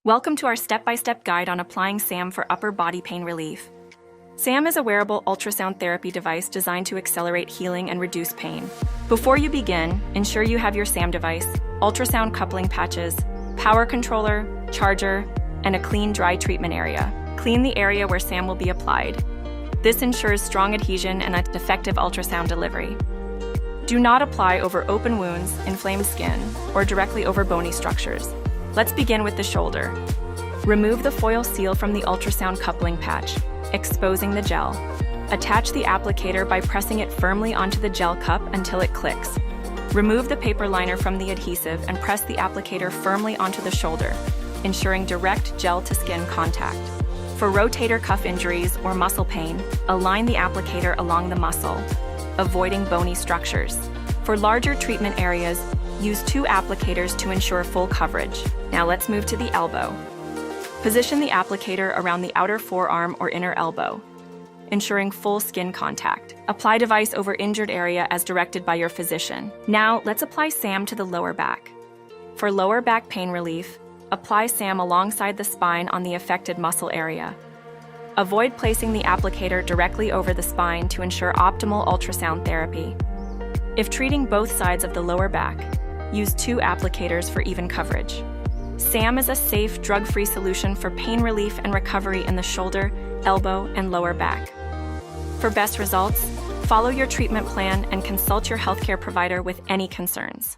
Welcome to our step-by-step guide on applying SAM for upper body pain relief. SAM is a wearable ultrasound therapy device designed to accelerate healing and reduce pain. Before you begin, ensure you have your SAM device, ultrasound coupling patches, power controller, charger, and a clean, dry treatment area. Clean the area where SAM will be applied. This ensures strong adhesion and an effective ultrasound delivery. Do not apply over open wounds, inflamed skin, or directly over bony structures. Let's begin with the shoulder. Remove the foil seal from the ultrasound coupling patch, exposing the gel. Attach the applicator by pressing it firmly onto the gel cup until it clicks. Remove the paper liner from the adhesive and press the applicator firmly onto the shoulder, ensuring direct gel-to-skin contact. For rotator cuff injuries or muscle pain, align the applicator along the muscle, avoiding bony structures. For larger treatment areas, use 2 applicators to ensure full coverage. Now let's move to the elbow. Position the applicator around the outer forearm or inner elbow, ensuring full skin contact. Apply device over injured area as directed by your physician. Now let's apply SAM to the lower back. For lower back pain relief, apply SAM alongside the spine on the affected muscle area. Avoid placing the applicator directly over the spine to ensure optimal ultrasound therapy. If treating both sides of the lower back, use 2 applicators for even coverage. SAM is a safe, drug-free solution for pain relief and recovery in the shoulder, elbow, and lower back. For best results, follow your treatment plan and consult your healthcare provider with any concerns.